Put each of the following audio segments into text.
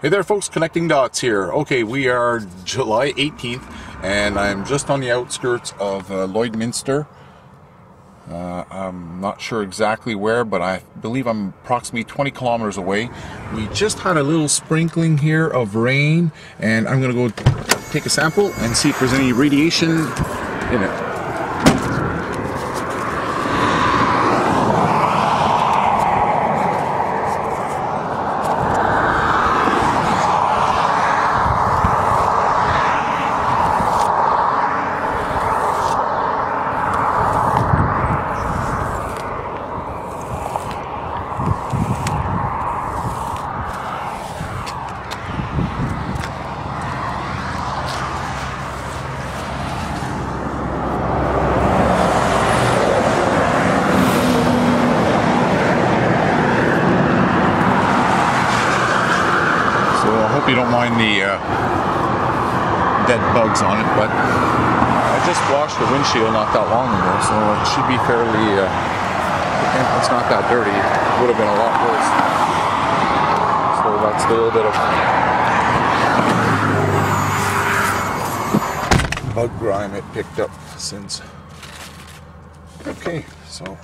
Hey there folks, connecting dots here. Okay, we are July 18th and I'm just on the outskirts of Lloydminster. I'm not sure exactly where, but I believe I'm approximately 20 kilometers away. We just had a little sprinkling here of rain and I'm going to go take a sample and see if there's any radiation in it. You don't mind the dead bugs on it, but I just washed the windshield not that long ago, so it should be fairly, it's not that dirty. It would have been a lot worse. So that's a little bit of bug grime it picked up since. Okay, so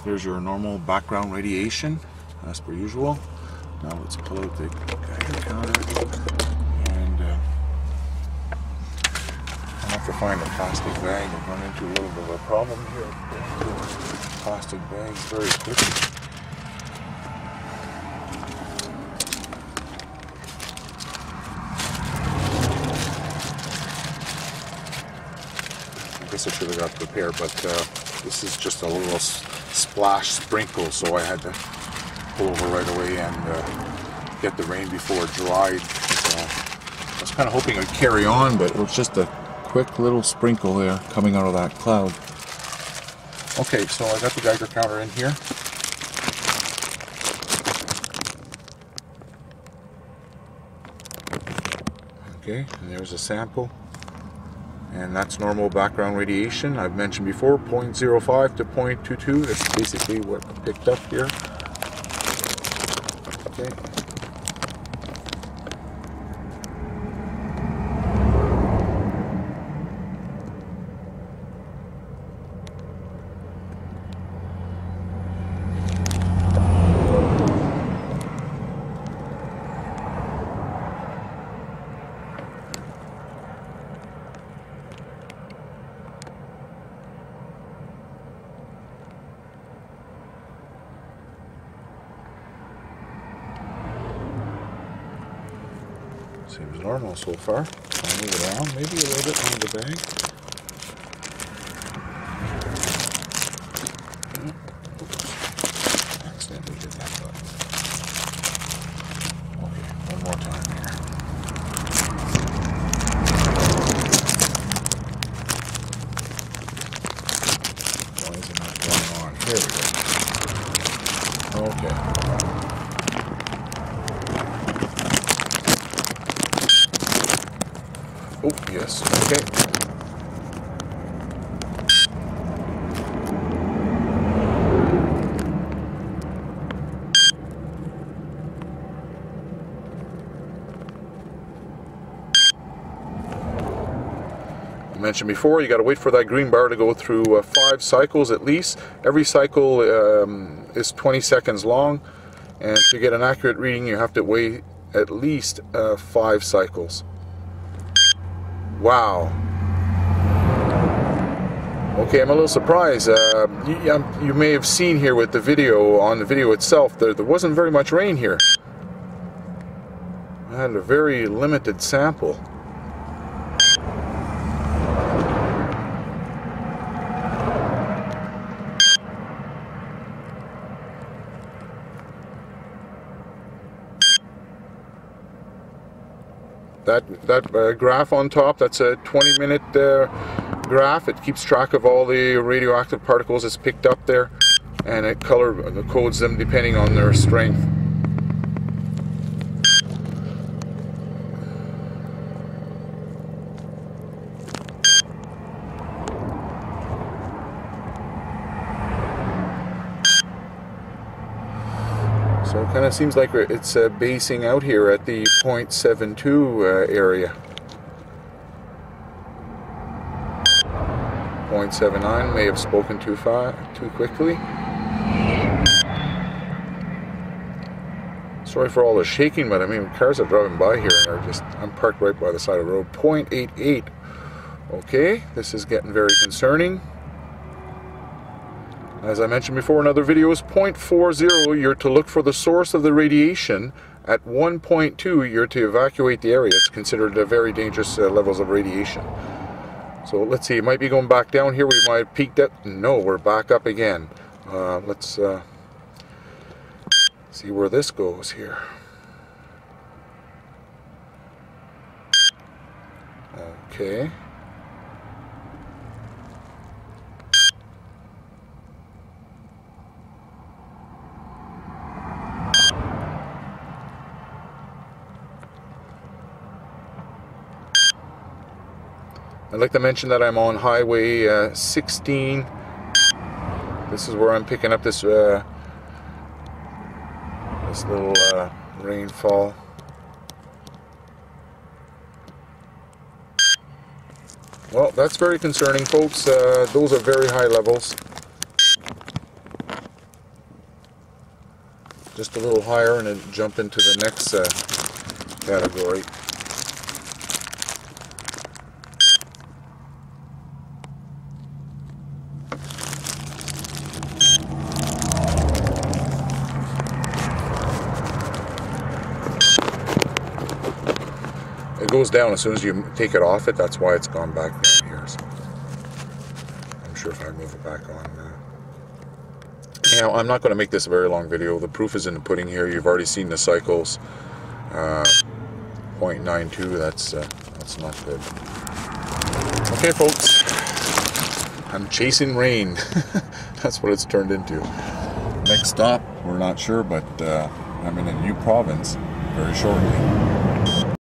here's your normal background radiation as per usual. Now let's pull out the Geiger counter, and I'll have to find a plastic bag. I've run into a little bit of a problem here. Plastic bags very quickly. I guess I should have got prepared, but this is just a little splash sprinkle, so I had to pull over right away and get the rain before it dried. I was kind of hoping it would carry on, but it was just a quick little sprinkle there coming out of that cloud. Okay, so I got the Geiger counter in here. Okay, and there's a sample. And that's normal background radiation. I've mentioned before, 0.05 to 0.22. That's basically what I picked up here. Okay. Seems normal so far. I'll move it around, maybe a little bit on the bag. Oops. Accidentally did that button. Okay, one more time here. Why is it not going on? Here we go. Okay. Oh, yes, okay. I mentioned before, you got to wait for that green bar to go through 5 cycles at least. Every cycle is 20 seconds long, and to get an accurate reading, you have to wait at least 5 cycles. Wow. Okay, I'm a little surprised. You may have seen here with the video, on the video itself, there wasn't very much rain here. I had a very limited sample. That graph on top, that's a 20-minute graph. It keeps track of all the radioactive particles it's picked up there, and it codes them depending on their strength. So it kind of seems like it's basing out here at the 0.72 area. 0.79 may have spoken too quickly. Sorry for all the shaking, but I mean, cars are driving by here and I'm parked right by the side of the road. 0.88. Okay, this is getting very concerning. As I mentioned before in other videos, 0.40, you're to look for the source of the radiation. At 1.2, you're to evacuate the area. It's considered very dangerous levels of radiation. So let's see, it might be going back down here. We might have peaked at, no, we're back up again. Let's see where this goes here. Okay. I'd like to mention that I'm on Highway 16. This is where I'm picking up this little rainfall. Well, that's very concerning, folks. Those are very high levels. Just a little higher and then jump into the next category. It goes down as soon as you take it off it. That's why it's gone back down here. So I'm sure if I move it back on. Now, I'm not going to make this a very long video. The proof is in the pudding here. You've already seen the cycles. 0.92. That's not good. Okay, folks. I'm chasing rain. That's what it's turned into. Next stop, we're not sure, but I'm in a new province very shortly.